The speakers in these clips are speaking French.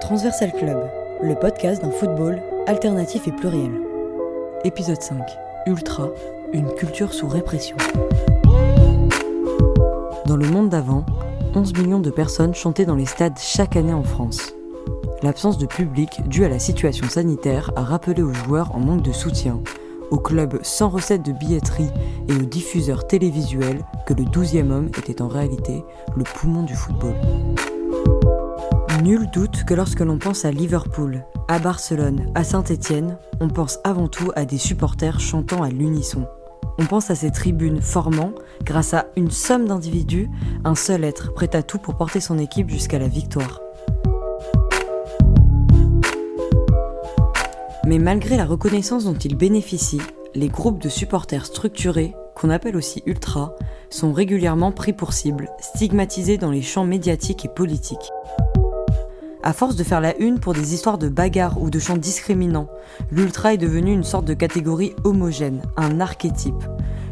Transversal Club, le podcast d'un football alternatif et pluriel. Épisode 5. Ultra, une culture sous répression. Dans le monde d'avant, 11 millions de personnes chantaient dans les stades chaque année en France. L'absence de public due à la situation sanitaire a rappelé aux joueurs en manque de soutien, aux clubs sans recettes de billetterie et aux diffuseurs télévisuels que le 12e homme était en réalité le poumon du football. Nul doute que lorsque l'on pense à Liverpool, à Barcelone, à Saint-Étienne, on pense avant tout à des supporters chantant à l'unisson. On pense à ces tribunes formant, grâce à une somme d'individus, un seul être prêt à tout pour porter son équipe jusqu'à la victoire. Mais malgré la reconnaissance dont ils bénéficient, les groupes de supporters structurés, qu'on appelle aussi ultras, sont régulièrement pris pour cible, stigmatisés dans les champs médiatiques et politiques. À force de faire la une pour des histoires de bagarres ou de chants discriminants, l'ultra est devenu une sorte de catégorie homogène, un archétype.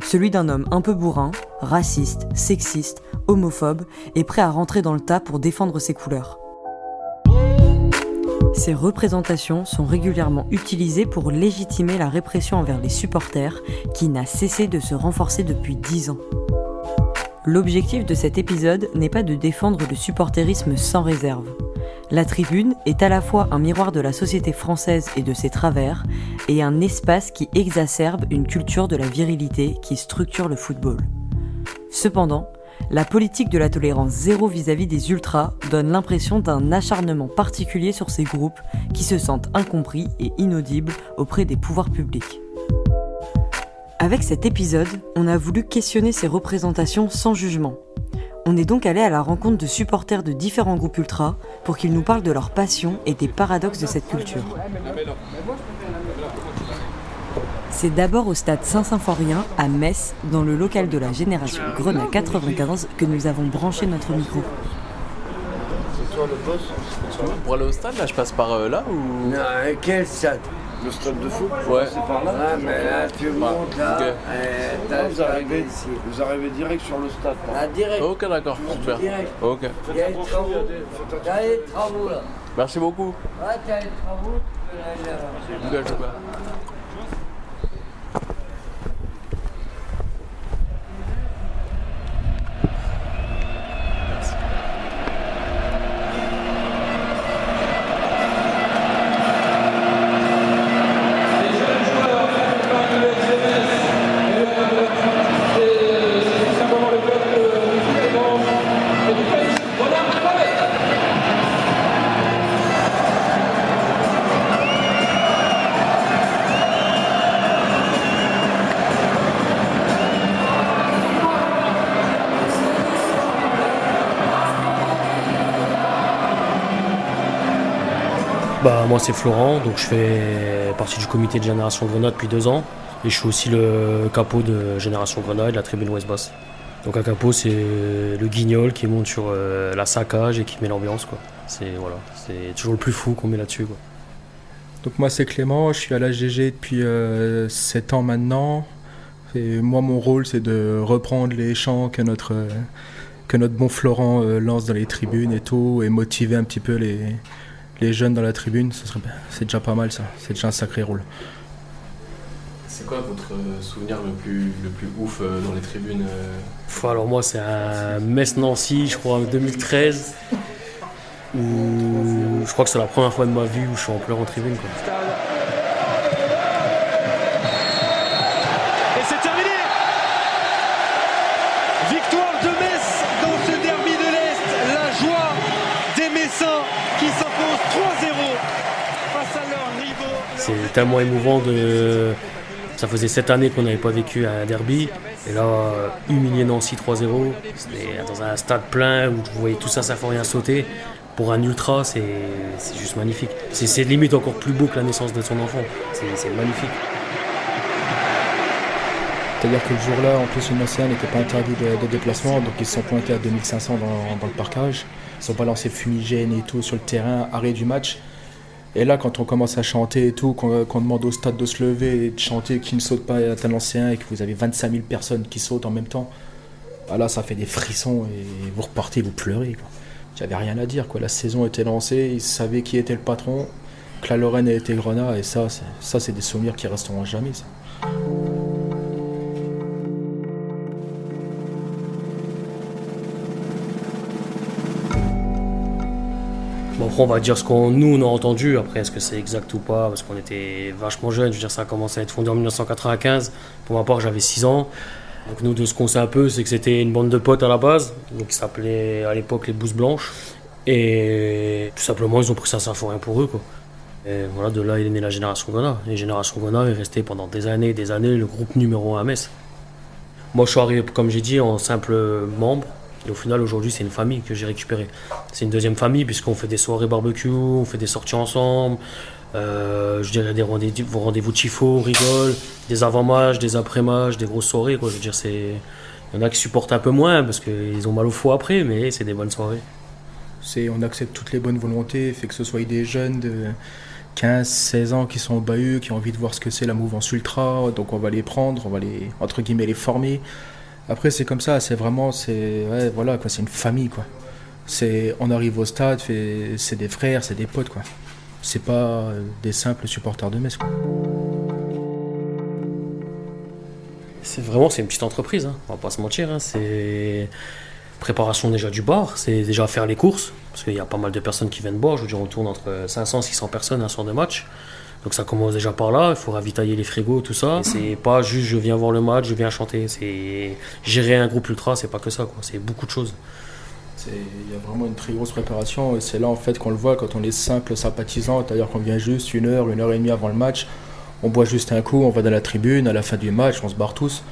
Celui d'un homme un peu bourrin, raciste, sexiste, homophobe et prêt à rentrer dans le tas pour défendre ses couleurs. Ces représentations sont régulièrement utilisées pour légitimer la répression envers les supporters qui n'a cessé de se renforcer depuis 10 ans. L'objectif de cet épisode n'est pas de défendre le supporterisme sans réserve. La tribune est à la fois un miroir de la société française et de ses travers, et un espace qui exacerbe une culture de la virilité qui structure le football. Cependant, la politique de la tolérance zéro vis-à-vis des ultras donne l'impression d'un acharnement particulier sur ces groupes qui se sentent incompris et inaudibles auprès des pouvoirs publics. Avec cet épisode, on a voulu questionner ces représentations sans jugement. On est donc allé à la rencontre de supporters de différents groupes ultras pour qu'ils nous parlent de leur passion et des paradoxes de cette culture. C'est d'abord au stade Saint-Symphorien, à Metz, dans le local de la Génération Grenat 95, que nous avons branché notre micro. C'est toi le boss? Pour aller au stade, là, je passe par là ou... Non, quel stade? Le stade de foot? Ouais. C'est par là? Ah, mais là, tu montes là. Okay. Vous arrivez direct sur le stade. Ah, direct. Ok, d'accord, super. Direct. Ok. Il y a les travaux. Il y a les travaux là. Merci beaucoup. Ouais, tu as les travaux, tu peux aller là-bas. Ok, super. Moi c'est Florent, donc je fais partie du comité de Génération Grenat depuis 2 ans et je suis aussi le capot de Génération Grenat et de la tribune Ouest Basse. Donc un capot c'est le guignol qui monte sur la saccage et qui met l'ambiance quoi. C'est toujours le plus fou qu'on met là-dessus quoi. Donc moi c'est Clément, je suis à l'AGG depuis 7 ans maintenant. Et moi mon rôle c'est de reprendre les chants que notre bon Florent lance dans les tribunes et tout, et motiver un petit peu les jeunes dans la tribune. C'est déjà pas mal ça, c'est déjà un sacré rôle. C'est quoi votre souvenir le plus ouf dans les tribunes Alors moi c'est un Metz-Nancy, je crois en 2013, où je crois que c'est la première fois de ma vie où je suis en pleurs en tribune quoi. Et c'est terminé. Victoire de Metz dans ce derby de l'Est. La joie des Messins qui s'imposent 3-0 face à leur rivaux. C'est tellement émouvant Ça faisait 7 années qu'on n'avait pas vécu un derby. Et là, humilier Nancy 3-0, c'était dans un stade plein où vous voyez tout ça, ça fait rien sauter. Pour un ultra, c'est juste magnifique. C'est limite encore plus beau que la naissance de son enfant. C'est magnifique. C'est-à-dire que le jour-là, en plus, une ancienne n'était pas interdit de déplacement, donc ils se sont pointés à 2500 dans le parcage. Ils sont balancés fumigènes et tout sur le terrain, arrêt du match. Et là, quand on commence à chanter et tout, qu'on demande au stade de se lever et de chanter qui ne saute pas à tel ancien et que vous avez 25 000 personnes qui sautent en même temps, là, ça fait des frissons et vous repartez, vous pleurez, quoi. j'avais rien à dire, quoi. La saison était lancée, ils savaient qui était le patron, que la Lorraine était Grenat, et ça c'est des souvenirs qui resteront à jamais, ça. Bon, après, on va dire ce qu'on nous on a entendu. Après, est-ce que c'est exact ou pas? Parce qu'on était vachement jeunes. Je veux dire, ça a commencé à être fondé en 1995. Pour ma part, j'avais 6 ans. Donc nous, de ce qu'on sait un peu, c'est que c'était une bande de potes à la base. Donc ils s'appelaient à l'époque les Bouses Blanches. Et tout simplement, ils ont pris ça sans rien pour eux, quoi. Et voilà, de là, il est né la Génération Grenat. Et Génération Grenat est resté pendant des années et des années le groupe numéro 1 à Metz. Moi, je suis arrivé, comme j'ai dit, en simple membre. Et au final, aujourd'hui, c'est une famille que j'ai récupérée. C'est une deuxième famille, puisqu'on fait des soirées barbecue, on fait des sorties ensemble. Je dirais des rendez-vous de chifo, on rigole. Des avant-matchs, des après-matchs, des grosses soirées, quoi. Je veux dire, il y en a qui supportent un peu moins, parce qu'ils ont mal au foie après, mais c'est des bonnes soirées. On accepte toutes les bonnes volontés, fait que ce soit des jeunes de 15, 16 ans qui sont au bahut, qui ont envie de voir ce que c'est la mouvance ultra, donc on va les prendre, on va les, entre guillemets, les former. Après c'est comme ça, c'est voilà, quoi, c'est une famille, quoi. On arrive au stade, c'est des frères, c'est des potes, quoi. C'est pas des simples supporters de Metz, quoi. C'est une petite entreprise, hein. On va pas se mentir, hein. C'est préparation déjà du bar, c'est déjà faire les courses, parce qu'il y a pas mal de personnes qui viennent boire. Je veux dire, on tourne entre 500 et 600 personnes un soir de match. Donc ça commence déjà par là, il faut ravitailler les frigos, tout ça. Et c'est pas juste je viens voir le match, je viens chanter. C'est gérer un groupe ultra, c'est pas que ça, quoi. C'est beaucoup de choses. Il y a vraiment une très grosse préparation, et c'est là en fait qu'on le voit quand on est simple sympathisant, c'est-à-dire qu'on vient juste 1 heure et demie avant le match, on boit juste un coup, on va dans la tribune, à la fin du match, on se barre tous.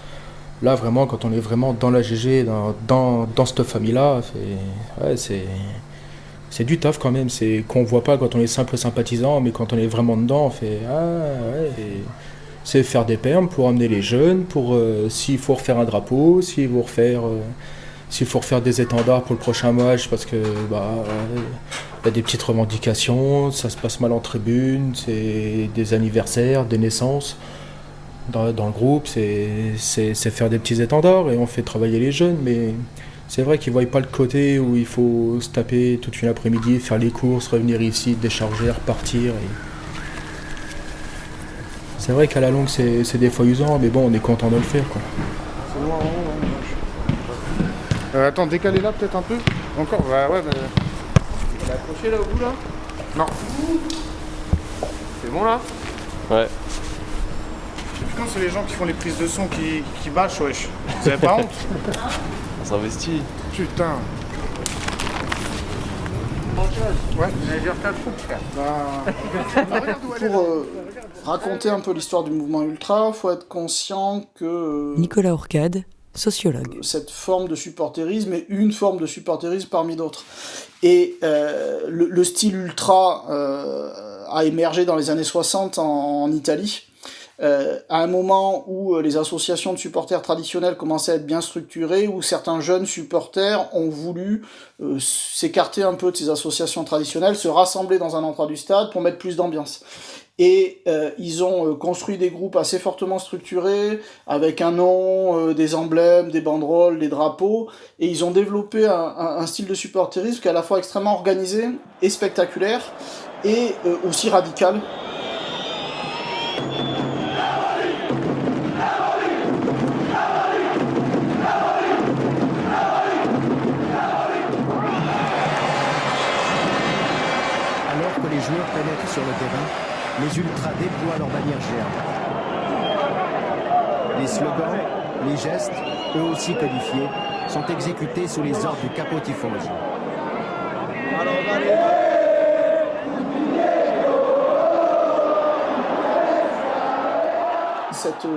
Là vraiment, quand on est vraiment dans la GG, dans cette famille-là, c'est du taf quand même, c'est qu'on voit pas quand on est simple sympathisant, mais quand on est vraiment dedans, on fait c'est faire des permes pour amener les jeunes, pour s'il faut refaire un drapeau, s'il faut refaire des étendards pour le prochain match, parce que y a des petites revendications, ça se passe mal en tribune, c'est des anniversaires, des naissances. Dans le groupe, c'est faire des petits étendards et on fait travailler les jeunes, mais c'est vrai qu'ils ne voient pas le côté où il faut se taper toute une après-midi, faire les courses, revenir ici, décharger, repartir. C'est vrai qu'à la longue, c'est des fois usant, mais bon, on est content de le faire, quoi. C'est loin, attends, décalez là peut-être un peu. Encore, ouais. On a accroché là au bout là. Non. C'est bon là. Ouais. Putain, c'est les gens qui font les prises de son qui bâchent, wesh. Vous avez pas honte? On s'investit. Putain. Ouais, vous allez dire ta troupe, frère. Pour raconter un peu l'histoire du mouvement ultra, il faut être conscient que Nicolas Orcade, sociologue. Cette forme de supporterisme est une forme de supporterisme parmi d'autres. Et le style ultra a émergé dans les années 60 en Italie. À un moment où les associations de supporters traditionnelles commençaient à être bien structurées, où certains jeunes supporters ont voulu s'écarter un peu de ces associations traditionnelles, se rassembler dans un endroit du stade pour mettre plus d'ambiance. Et ils ont construit des groupes assez fortement structurés, avec un nom, des emblèmes, des banderoles, des drapeaux, et ils ont développé un style de supporterisme qui est à la fois extrêmement organisé et spectaculaire, et aussi radical. Alors que les joueurs pénètrent sur le terrain, les ultras déploient leur bannière géante. Les slogans, les gestes, eux aussi codifiés, sont exécutés sous les ordres du capo tifosi.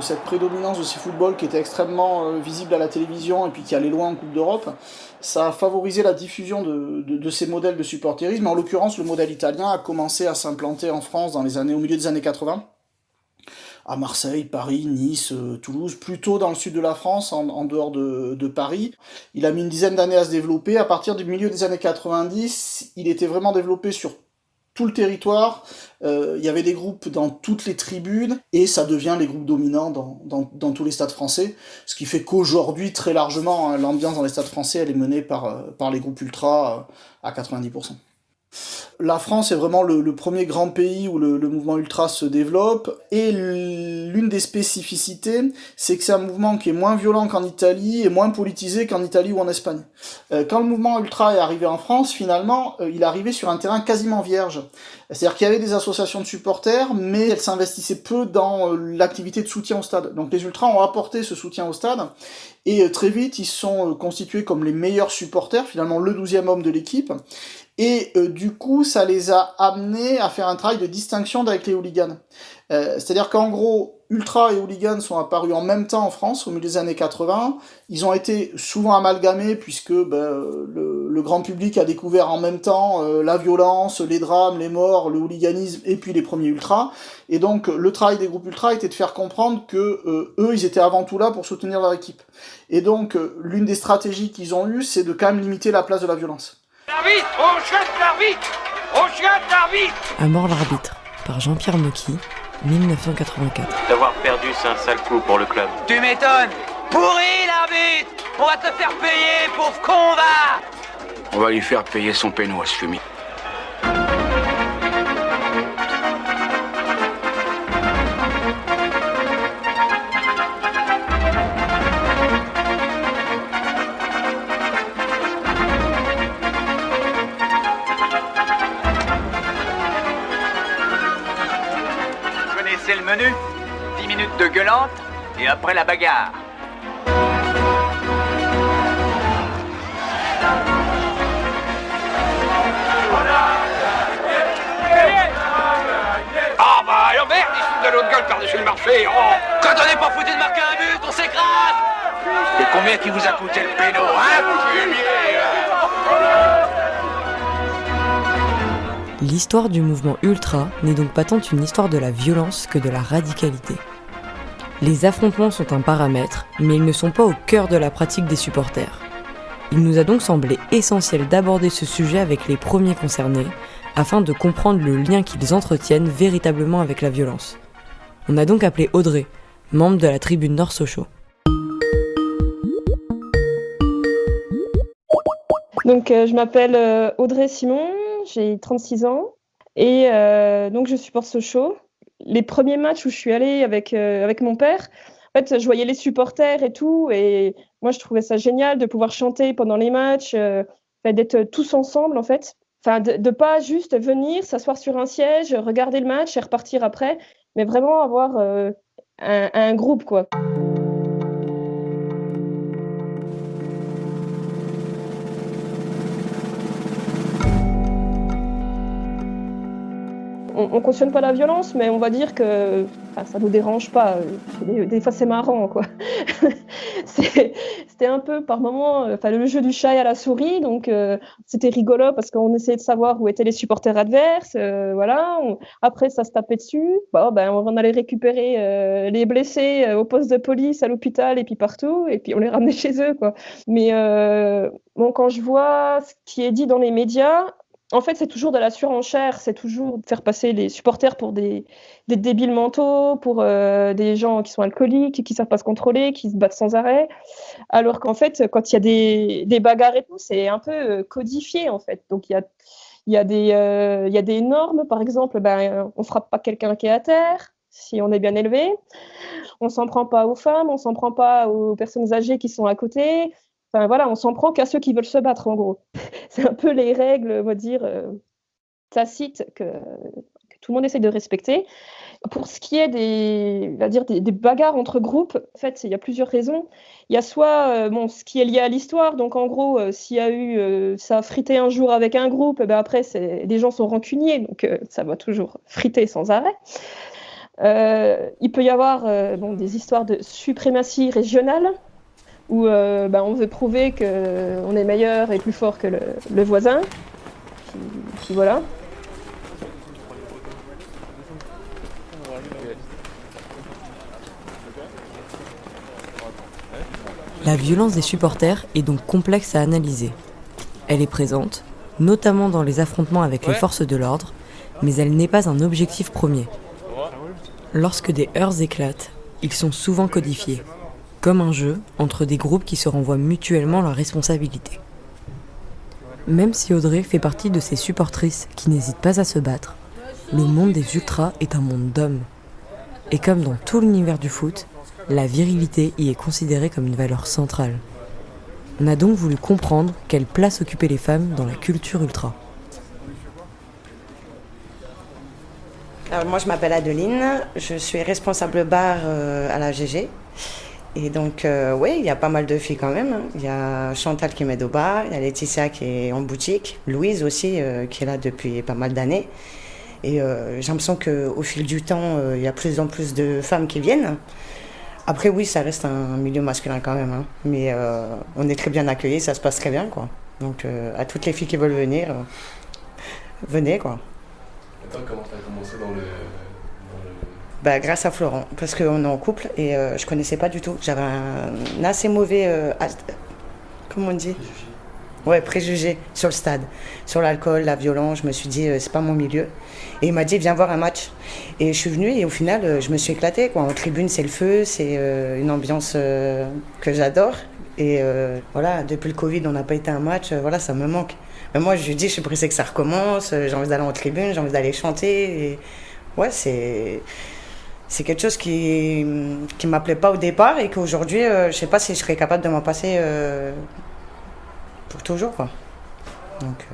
Cette prédominance de ces footballs qui était extrêmement visible à la télévision et puis qui allait loin en Coupe d'Europe, ça a favorisé la diffusion de ces modèles de supporterisme. En l'occurrence, le modèle italien a commencé au milieu des années 80, à Marseille, Paris, Nice, Toulouse, plutôt dans le sud de la France, en dehors de Paris. Il a mis une dizaine d'années à se développer. À partir du milieu des années 90, il était vraiment développé sur tout le territoire, il y avait des groupes dans toutes les tribunes, et ça devient les groupes dominants dans tous les stades français, ce qui fait qu'aujourd'hui, très largement, hein, l'ambiance dans les stades français, elle est menée par les groupes ultras à 90%. La France est vraiment le premier grand pays où le mouvement ultra se développe, et l'une des spécificités, c'est que c'est un mouvement qui est moins violent qu'en Italie et moins politisé qu'en Italie ou en Espagne. Quand le mouvement ultra est arrivé en France, finalement, il est arrivé sur un terrain quasiment vierge. C'est-à-dire qu'il y avait des associations de supporters, mais elles s'investissaient peu dans l'activité de soutien au stade. Donc les ultras ont apporté ce soutien au stade, et très vite, ils se sont constitués comme les meilleurs supporters, finalement le 12e homme de l'équipe. Et du coup, ça les a amenés à faire un travail de distinction avec les hooligans. C'est-à-dire qu'en gros, ultra et hooligans sont apparus en même temps en France, au milieu des années 80. Ils ont été souvent amalgamés, puisque le grand public a découvert en même temps la violence, les drames, les morts, le hooliganisme, et puis les premiers ultras. Et donc, le travail des groupes ultras était de faire comprendre que eux, ils étaient avant tout là pour soutenir leur équipe. Et donc, l'une des stratégies qu'ils ont eues, c'est de quand même limiter la place de la violence. L'arbitre, on jette l'arbitre, on jette l'arbitre. À mort l'arbitre, par Jean-Pierre Mocky, 1984. D'avoir perdu, c'est un sale coup pour le club. Tu m'étonnes. Pourri l'arbitre. On va te faire payer, pauvre con va. On va lui faire payer son péno à ce fumier. C'est le menu, 10 minutes de gueulante, et après la bagarre. Ah bah alors merde, ils foutent de l'autre gueule par-dessus le marché. Oh. Quand on n'est pas foutu de marquer un but, on s'écrase. Et combien qui vous a coûté le péno, hein, fumier? L'histoire du mouvement ultra n'est donc pas tant une histoire de la violence que de la radicalité. Les affrontements sont un paramètre, mais ils ne sont pas au cœur de la pratique des supporters. Il nous a donc semblé essentiel d'aborder ce sujet avec les premiers concernés, afin de comprendre le lien qu'ils entretiennent véritablement avec la violence. On a donc appelé Audrey, membre de la tribune Nord-Sochaux. Donc je m'appelle Audrey Simon, j'ai 36 ans et donc je supporte Sochaux. Les premiers matchs où je suis allée avec mon père, en fait, je voyais les supporters et tout, et moi je trouvais ça génial de pouvoir chanter pendant les matchs, d'être tous ensemble en fait. Enfin, de pas juste venir, s'asseoir sur un siège, regarder le match et repartir après, mais vraiment avoir un groupe quoi. On cautionne pas la violence, mais on va dire que ça nous dérange pas. Des fois, c'est marrant, quoi. C'était un peu, par moment, le jeu du chat et à la souris. Donc, c'était rigolo parce qu'on essayait de savoir où étaient les supporters adverses. Voilà. Après, ça se tapait dessus. On allait récupérer les blessés au poste de police, à l'hôpital et puis partout. Et puis, on les ramenait chez eux, quoi. Mais quand je vois ce qui est dit dans les médias, en fait, c'est toujours de la surenchère, c'est toujours de faire passer les supporters pour des débiles mentaux, pour des gens qui sont alcooliques, qui ne savent pas se contrôler, qui se battent sans arrêt. Alors qu'en fait, quand il y a des bagarres et tout, c'est un peu codifié, en fait. Donc, il y a des normes, par exemple, on ne frappe pas quelqu'un qui est à terre, si on est bien élevé. On ne s'en prend pas aux femmes, on ne s'en prend pas aux personnes âgées qui sont à côté. Enfin, voilà, on s'en prend qu'à ceux qui veulent se battre, en gros. C'est un peu les règles, on va dire, tacites que tout le monde essaie de respecter. Pour ce qui est des bagarres entre groupes, en fait, il y a plusieurs raisons. Il y a soit ce qui est lié à l'histoire, donc en gros, s'il y a eu ça a frité un jour avec un groupe, après, les gens sont rancuniers, donc ça va toujours friter sans arrêt. Il peut y avoir des histoires de suprématie régionale, où on veut prouver qu'on est meilleur et plus fort que le voisin. Puis voilà. La violence des supporters est donc complexe à analyser. Elle est présente, notamment dans les affrontements avec les forces de l'ordre, mais elle n'est pas un objectif premier. Lorsque des heurts éclatent, ils sont souvent codifiés, comme un jeu entre des groupes qui se renvoient mutuellement la responsabilité. Même si Audrey fait partie de ces supportrices qui n'hésitent pas à se battre, le monde des ultras est un monde d'hommes. Et comme dans tout l'univers du foot, la virilité y est considérée comme une valeur centrale. On a donc voulu comprendre quelle place occupaient les femmes dans la culture ultra. Alors moi je m'appelle Adeline, je suis responsable bar à la GG. Et donc oui, il y a pas mal de filles quand même. Il y a Chantal qui m'aide au bar, il y a Laetitia qui est en boutique, Louise aussi qui est là depuis pas mal d'années. Et j'ai l'impression qu'au fil du temps, il y a plus en plus de femmes qui viennent. Après oui, ça reste un milieu masculin quand même, hein. Mais on est très bien accueillis, ça se passe très bien, quoi. Donc à toutes les filles qui veulent venir, venez, quoi. Et toi, comment tu as commencé dans le... Bah, grâce à Florent, parce qu'on est en couple et je connaissais pas du tout. J'avais un assez mauvais... comment on dit ? Ouais, préjugé sur le stade, sur l'alcool, la violence. Je me suis dit, c'est pas mon milieu. Et il m'a dit, viens voir un match. Et je suis venue et au final, je me suis éclatée, quoi. En tribune, c'est le feu, c'est une ambiance que j'adore. Et voilà, depuis le Covid, on n'a pas été à un match, voilà, ça me manque. Mais moi, je lui dis, je suis pressée que ça recommence, j'ai envie d'aller en tribune, j'ai envie d'aller chanter. Et ouais, c'est quelque chose qui m'appelait pas au départ et qu'aujourd'hui, je sais pas si je serais capable de m'en passer pour toujours, quoi. Donc,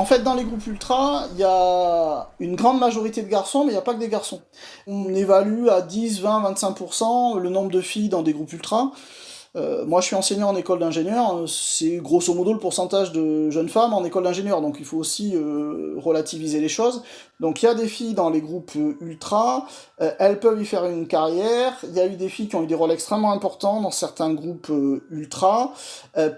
En fait, dans les groupes ultra, il y a une grande majorité de garçons, mais il n'y a pas que des garçons. On évalue à 10, 20, 25% le nombre de filles dans des groupes ultra. Moi, je suis enseignant en école d'ingénieur, c'est grosso modo le pourcentage de jeunes femmes en école d'ingénieur, donc il faut aussi relativiser les choses. Donc il y a des filles dans les groupes ultra, elles peuvent y faire une carrière, il y a eu des filles qui ont eu des rôles extrêmement importants dans certains groupes ultra,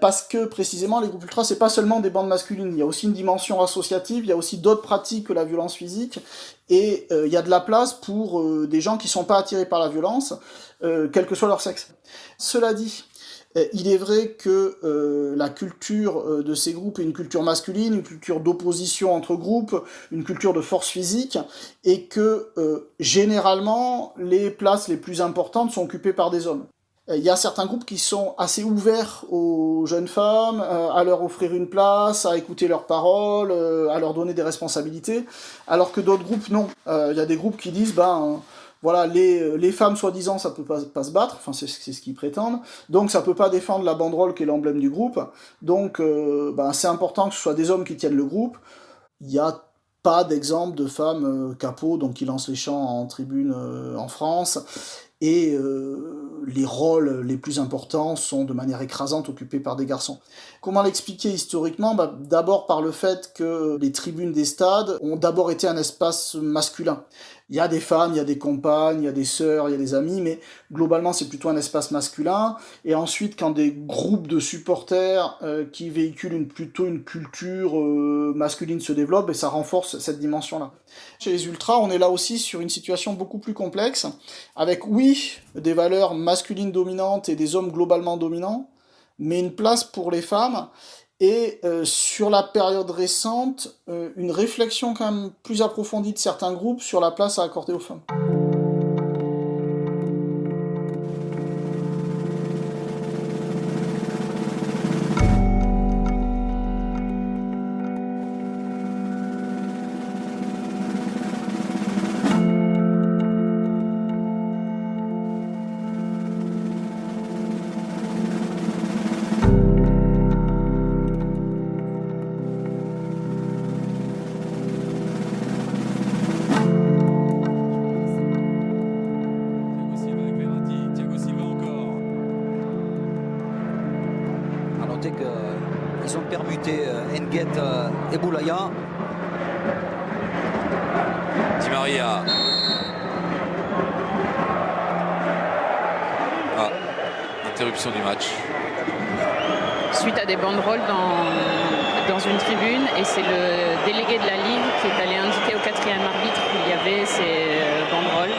parce que précisément les groupes ultra, c'est pas seulement des bandes masculines, il y a aussi une dimension associative, il y a aussi d'autres pratiques que la violence physique, et il y a de la place pour des gens qui sont pas attirés par la violence, quel que soit leur sexe. Cela dit, il est vrai que la culture de ces groupes est une culture masculine, une culture d'opposition entre groupes, une culture de force physique, et que généralement, les places les plus importantes sont occupées par des hommes. Il y a certains groupes qui sont assez ouverts aux jeunes femmes, à leur offrir une place, à écouter leurs paroles, à leur donner des responsabilités, alors que d'autres groupes, non. Il y a des groupes qui disent, voilà, les femmes, soi-disant, ça peut pas se battre, enfin c'est ce qu'ils prétendent, donc ça peut pas défendre la banderole qui est l'emblème du groupe, donc c'est important que ce soit des hommes qui tiennent le groupe. Il n'y a pas d'exemple de femmes capots, donc qui lancent les chants en tribune en France, et les rôles les plus importants sont de manière écrasante occupés par des garçons. Comment l'expliquer historiquement ? D'abord par le fait que les tribunes des stades ont d'abord été un espace masculin. Il y a des femmes, il y a des compagnes, il y a des sœurs, il y a des amis, mais globalement c'est plutôt un espace masculin. Et ensuite, quand des groupes de supporters qui véhiculent plutôt une culture masculine se développent, et ça renforce cette dimension-là. Chez les ultras, on est là aussi sur une situation beaucoup plus complexe, avec oui, des valeurs masculines dominantes et des hommes globalement dominants, mais une place pour les femmes. Et sur la période récente, une réflexion quand même plus approfondie de certains groupes sur la place à accorder aux femmes. Ils ont permuté Nguet et Boulaya. Di Maria. Interruption du match. Suite à des banderoles dans une tribune, et c'est le délégué de la Ligue qui est allé indiquer au 4e arbitre qu'il y avait ces banderoles.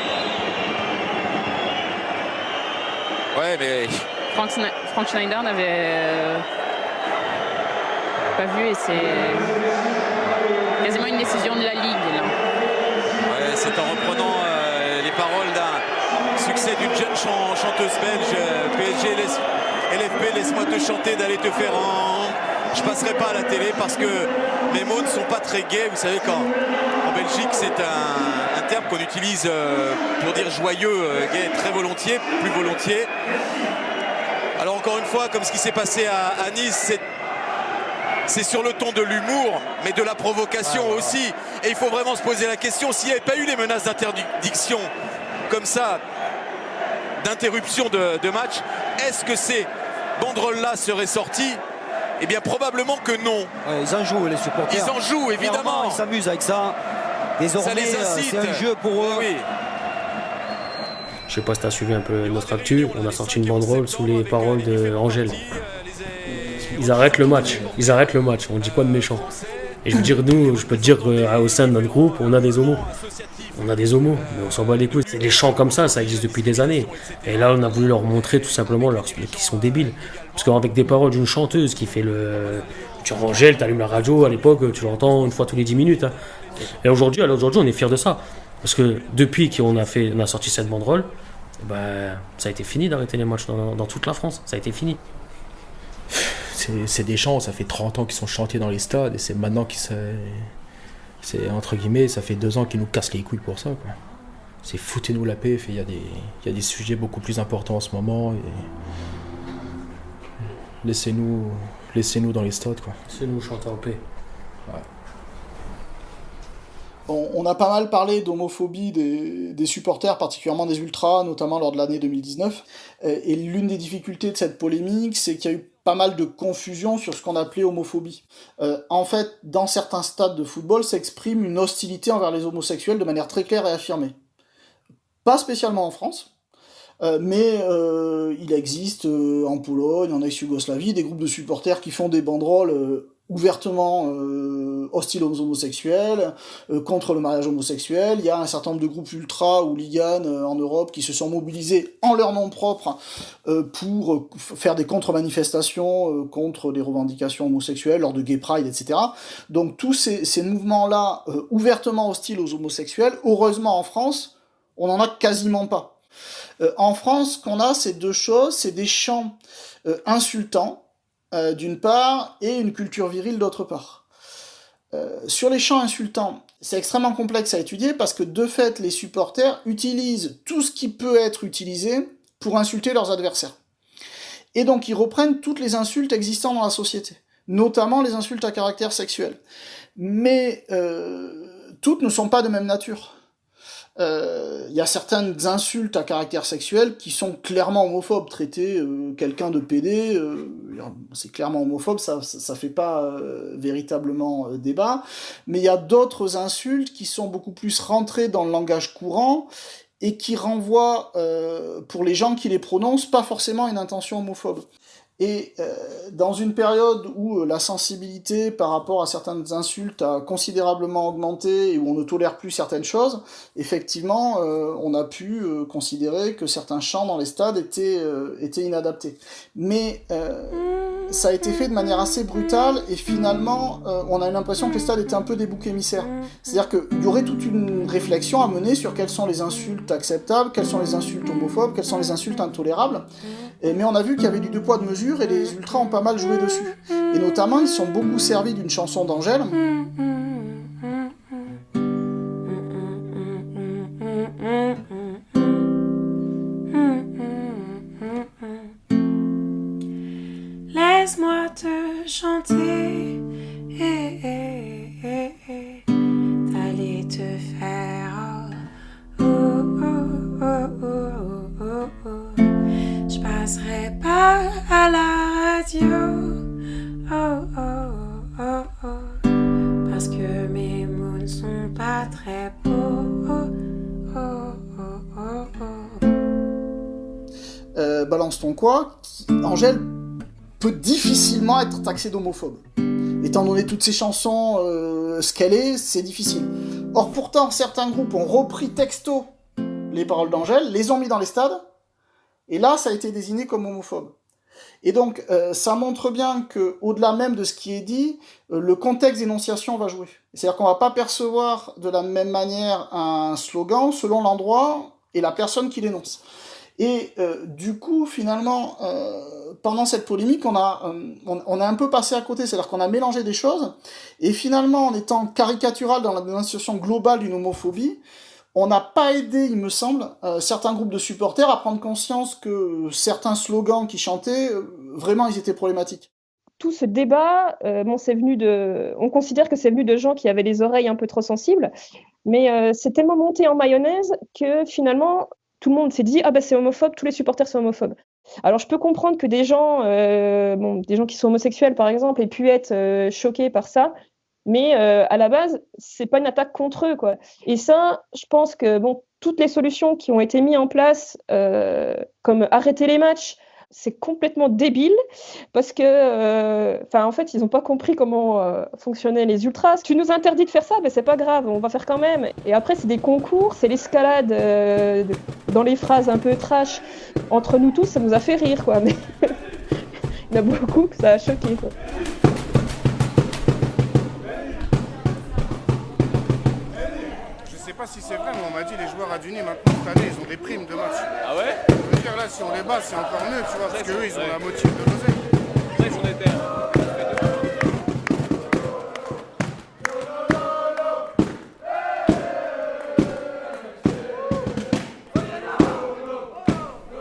Ouais, mais... Frank Schneider n'avait pas vu, et c'est... quasiment une décision de la Ligue, là. Ouais, c'est en reprenant les paroles d'un succès d'une jeune chanteuse belge. PSG, LFP, laisse-moi te chanter, d'aller te faire en... Je passerai pas à la télé parce que mes mots ne sont pas très gais. Vous savez, en Belgique, c'est un terme qu'on utilise pour dire joyeux, gai, très volontiers, plus volontiers. Alors encore une fois, comme ce qui s'est passé à Nice, c'est sur le ton de l'humour, mais de la provocation aussi. Et il faut vraiment se poser la question, s'il n'y avait pas eu les menaces d'interdiction comme ça, d'interruption de match, est-ce que ces banderoles-là seraient sorties ? Eh bien, probablement que non. Ouais, ils en jouent, les supporters. Ils en jouent, évidemment. Ils s'amusent avec ça. Désormais, ça les incite. c'est un jeu pour eux. Oui. Je sais pas si tu as suivi un peu notre actu, on a sorti une banderole sous les paroles d'Angèle. Ils arrêtent le match, on dit quoi de méchant? Et je veux dire, nous, je peux te dire qu'au sein de notre groupe, on a des homos. Mais on s'en bat les couilles. C'est des chants comme ça existe depuis des années. Et là, on a voulu leur montrer tout simplement qu'ils sont débiles. Parce qu'avec des paroles d'une chanteuse qui fait le... Tu Angèle, t'allumes la radio, à l'époque, tu l'entends une fois tous les 10 minutes. Hein. Et aujourd'hui, on est fiers de ça. Parce que depuis qu'on a sorti cette banderole, ça a été fini d'arrêter les matchs dans toute la France. Ça a été fini. C'est des chants, ça fait 30 ans qu'ils sont chantés dans les stades et c'est maintenant c'est entre guillemets, ça fait 2 ans qu'ils nous cassent les couilles pour ça, quoi. C'est foutez-nous la paix, il y a des sujets beaucoup plus importants en ce moment et laissez-nous dans les stades, quoi. Laissez-nous chanter en paix. Ouais. On a pas mal parlé d'homophobie des supporters, particulièrement des ultras, notamment lors de l'année 2019. Et l'une des difficultés de cette polémique, c'est qu'il y a eu pas mal de confusion sur ce qu'on appelait homophobie. En fait, dans certains stades de football, s'exprime une hostilité envers les homosexuels de manière très claire et affirmée. Pas spécialement en France, mais il existe en Pologne, en ex-Yougoslavie, des groupes de supporters qui font des banderoles ouvertement hostiles aux homosexuels, contre le mariage homosexuel. Il y a un certain nombre de groupes ultra ou hooligans en Europe qui se sont mobilisés en leur nom propre pour faire des contre-manifestations contre les revendications homosexuelles lors de Gay Pride, etc. Donc tous ces mouvements-là ouvertement hostiles aux homosexuels, heureusement en France, on n'en a quasiment pas. En France, ce qu'on a, c'est 2 choses, c'est des chants insultants, d'une part, et une culture virile d'autre part. Sur les chants insultants, c'est extrêmement complexe à étudier parce que de fait, les supporters utilisent tout ce qui peut être utilisé pour insulter leurs adversaires. Et donc ils reprennent toutes les insultes existant dans la société, notamment les insultes à caractère sexuel. Mais toutes ne sont pas de même nature. Y a certaines insultes à caractère sexuel qui sont clairement homophobes. Traiter quelqu'un de pédé, c'est clairement homophobe, ça fait pas véritablement débat. Mais il y a d'autres insultes qui sont beaucoup plus rentrées dans le langage courant et qui renvoient, pour les gens qui les prononcent, pas forcément une intention homophobe. Et dans une période où la sensibilité par rapport à certaines insultes a considérablement augmenté et où on ne tolère plus certaines choses, effectivement, on a pu considérer que certains chants dans les stades étaient inadaptés. Mais ça a été fait de manière assez brutale et finalement, on a eu l'impression que les stades étaient un peu des boucs émissaires. C'est-à-dire qu'il y aurait toute une réflexion à mener sur quelles sont les insultes acceptables, quelles sont les insultes homophobes, quelles sont les insultes intolérables. Mais on a vu qu'il y avait du 2 poids 2 mesures et les ultras ont pas mal joué dessus. Et notamment, ils sont beaucoup servis d'une chanson d'Angèle. Laisse-moi te chanter, d'aller te faire je passerai pas à la radio, parce que mes mots ne sont pas très beaux. Balance ton quoi, Angèle peut difficilement être taxée d'homophobe. Étant donné toutes ces chansons, ce qu'elle est, c'est difficile. Or pourtant, certains groupes ont repris texto les paroles d'Angèle, les ont mis dans les stades, et là, ça a été désigné comme homophobe. Et donc, ça montre bien qu'au-delà même de ce qui est dit, le contexte d'énonciation va jouer. C'est-à-dire qu'on ne va pas percevoir de la même manière un slogan selon l'endroit et la personne qui l'énonce. Et du coup, finalement, pendant cette polémique, on a un peu passé à côté, c'est-à-dire qu'on a mélangé des choses, et finalement, en étant caricatural dans la dénonciation globale d'une homophobie, on n'a pas aidé, il me semble, certains groupes de supporters à prendre conscience que certains slogans qu'ils chantaient, vraiment, ils étaient problématiques. Tout ce débat, on considère que c'est venu de gens qui avaient les oreilles un peu trop sensibles, mais c'est tellement monté en mayonnaise que finalement, tout le monde s'est dit « Ah ben c'est homophobe, tous les supporters sont homophobes ». Alors je peux comprendre que des gens qui sont homosexuels par exemple aient pu être choqués par ça, mais à la base, c'est pas une attaque contre eux, quoi. Et ça, je pense que toutes les solutions qui ont été mises en place, comme arrêter les matchs, c'est complètement débile parce que, en fait, ils n'ont pas compris comment fonctionnaient les ultras. Tu nous interdis de faire ça, mais c'est pas grave, on va faire quand même. Et après, c'est des concours, c'est l'escalade dans les phrases un peu trash. Entre nous tous, ça nous a fait rire, quoi. Mais il y en a beaucoup que ça a choqué, quoi. Je sais pas si c'est vrai, mais on m'a dit les joueurs à Duny maintenant cette année ils ont des primes de match. Ah ouais? Je veux dire là si on les bat c'est encore mieux tu vois parce qu'eux ils ont la moitié de l'oseille. Après ils ont des terres.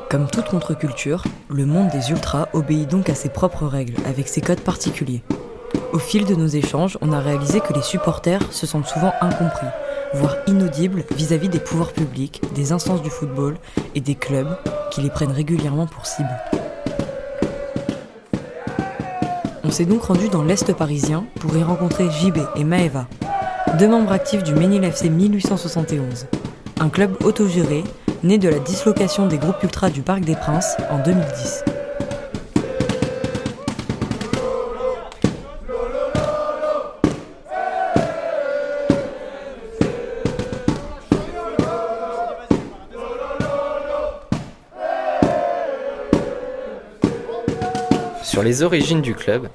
Comme toute contre-culture, le monde des ultras obéit donc à ses propres règles, avec ses codes particuliers. Au fil de nos échanges, on a réalisé que les supporters se sentent souvent incompris, voire inaudibles vis-à-vis des pouvoirs publics, des instances du football et des clubs qui les prennent régulièrement pour cible. On s'est donc rendu dans l'Est parisien pour y rencontrer JB et Maëva, deux membres actifs du Ménil FC 1871, un club autogéré né de la dislocation des groupes ultras du Parc des Princes en 2010. Sur les origines du club,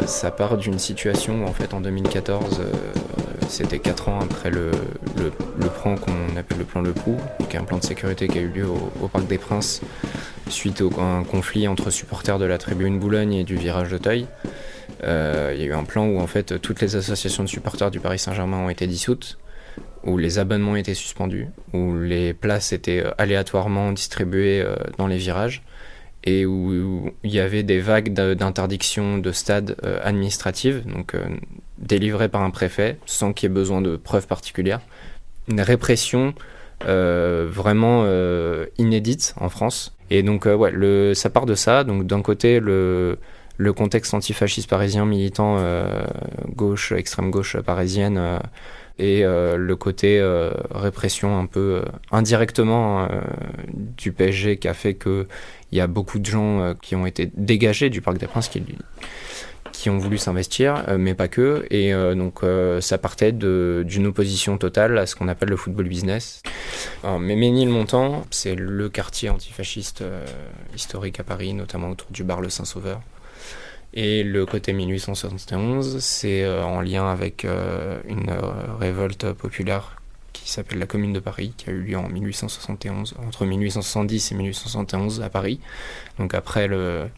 ça part d'une situation où en fait en 2014, c'était 4 ans après le plan qu'on appelle le plan Le Pou, qui est un plan de sécurité qui a eu lieu au Parc des Princes suite à un conflit entre supporters de la tribune Boulogne et du virage d'Auteuil. Il y a eu un plan où en fait toutes les associations de supporters du Paris Saint-Germain ont été dissoutes, où les abonnements étaient suspendus, où les places étaient aléatoirement distribuées dans les virages, et où il y avait des vagues d'interdiction de stades administratives, donc délivrées par un préfet, sans qu'il y ait besoin de preuves particulières. Une répression vraiment inédite en France. Et donc, ça part de ça. Donc, d'un côté, le contexte antifasciste parisien, militant gauche, extrême gauche parisienne, et le côté répression un peu indirectement du PSG qui a fait qu'il y a beaucoup de gens qui ont été dégagés du Parc des Princes qui ont voulu s'investir, mais pas que. Et donc ça partait d'une opposition totale à ce qu'on appelle le football business. Mais Ménilmontant, c'est le quartier antifasciste historique à Paris, notamment autour du bar Le Saint-Sauveur. Et le côté 1871, c'est en lien avec une révolte populaire qui s'appelle la Commune de Paris, qui a eu lieu en 1871, entre 1870 et 1871 à Paris, donc après la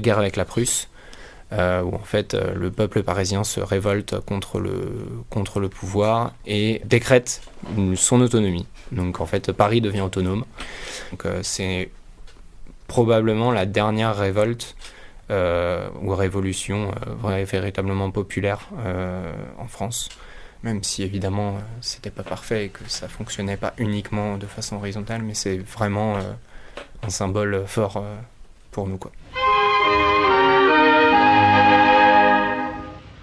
guerre avec la Prusse, où en fait le peuple parisien se révolte contre le pouvoir et décrète son autonomie. Donc en fait Paris devient autonome. Donc c'est probablement la dernière révolte ou révolution véritablement populaire en France, même si évidemment c'était pas parfait et que ça fonctionnait pas uniquement de façon horizontale, mais c'est vraiment un symbole fort pour nous, quoi.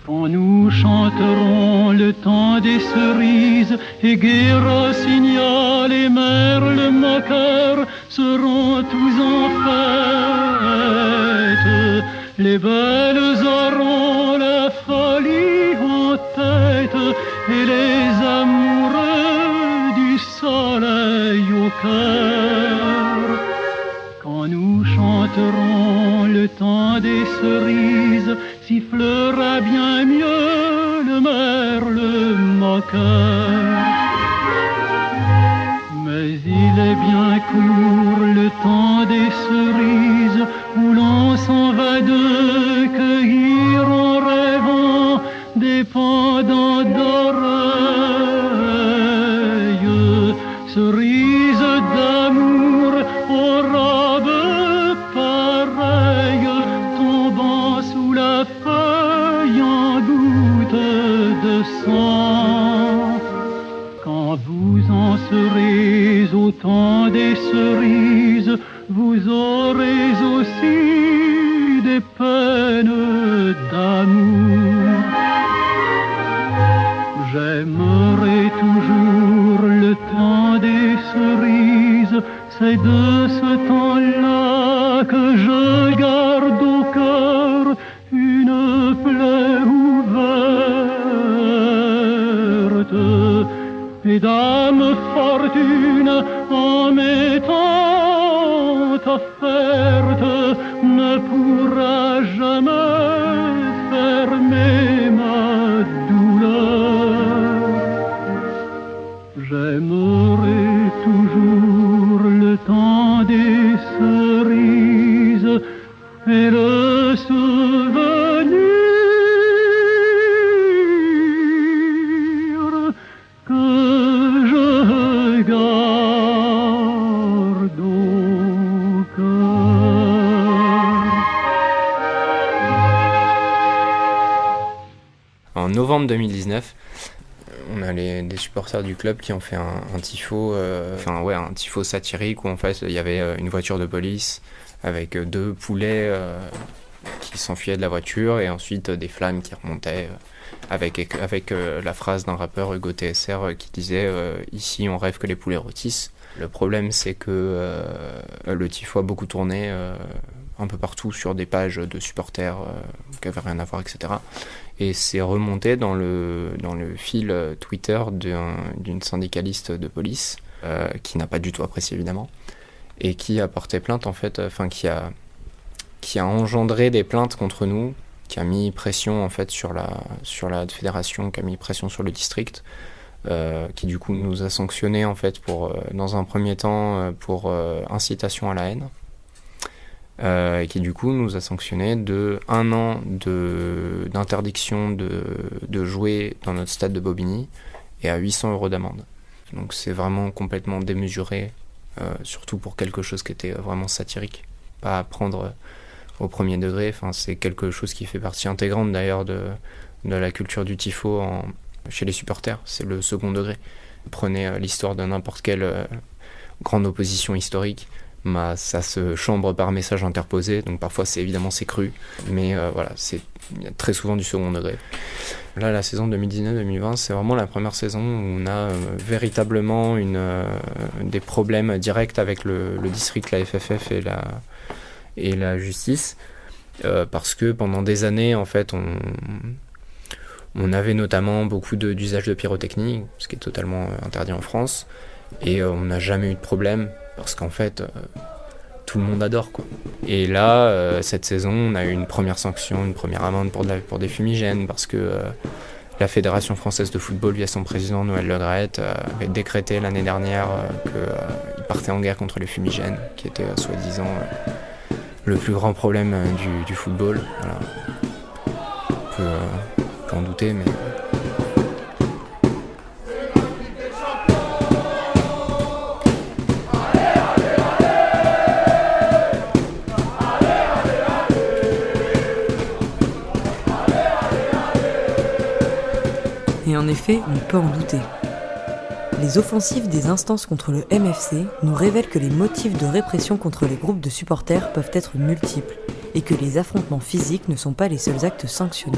Quand nous chanterons le temps des cerises et Guéra signale et Merle moqueur seront tous en fête, les belles auront la folie en tête et les amoureux du soleil au cœur. Quand nous des cerises sifflera bien mieux le merle moqueur. Mais il est bien court le temps des cerises où l'on s'en va de cueillir en rêvant des pendants d'oreilles, cerises d'amour aux robes pareilles, tombant sous la feuille en gouttes de sang. Quand vous en serez au temps des cerises, vous aurez aussi des peines d'amour. J'aimerai toujours le temps des cerises, c'est de ce temps-là que je garde au cœur une plaie ouverte. Et dame fortune, en m'étant offerte, ne pourra jamais fermer ma douleur. J'aimerai toujours le temps des cerises et le souvenir que je garde au cœur. En novembre 2019, on a des supporters du club qui ont fait un tifo, un tifo satirique où en fait il y avait une voiture de police avec 2 poulets qui s'enfuyaient de la voiture et ensuite des flammes qui remontaient avec la phrase d'un rappeur Hugo TSR qui disait ici on rêve que les poulets rôtissent. Le problème c'est que le tifo a beaucoup tourné un peu partout sur des pages de supporters qui n'avaient rien à voir, etc. Et c'est remonté dans le fil Twitter d'une syndicaliste de police qui n'a pas du tout apprécié évidemment et qui a porté plainte en fait, qui a engendré des plaintes contre nous, qui a mis pression en fait sur la fédération, qui a mis pression sur le district, qui du coup nous a sanctionnés en fait pour dans un premier temps pour incitation à la haine. Et qui du coup nous a sanctionné de 1 an d'interdiction de jouer dans notre stade de Bobigny et à 800 € d'amende. Donc c'est vraiment complètement démesuré, surtout pour quelque chose qui était vraiment satirique, pas à prendre au premier degré. Enfin, c'est quelque chose qui fait partie intégrante d'ailleurs de la culture du tifo chez les supporters, c'est le second degré. Prenez l'histoire de n'importe quelle grande opposition historique, ça se chambre par message interposé, donc parfois c'est cru, mais voilà, c'est très souvent du second degré. Là, la saison 2019-2020, c'est vraiment la première saison où on a véritablement des problèmes directs avec le district, la FFF et la justice, parce que pendant des années, en fait, on avait notamment beaucoup d'usage de pyrotechnie, ce qui est totalement interdit en France, et on n'a jamais eu de problème, parce qu'en fait, tout le monde adore, quoi. Et là, cette saison, on a eu une première sanction, une première amende pour des fumigènes, parce que la Fédération française de football, via son président Noël Le Graët, avait décrété l'année dernière qu'il partait en guerre contre les fumigènes, qui était soi-disant le plus grand problème du football. Voilà. On peut en douter, mais... Et en effet, on peut en douter. Les offensives des instances contre le MFC nous révèlent que les motifs de répression contre les groupes de supporters peuvent être multiples et que les affrontements physiques ne sont pas les seuls actes sanctionnés.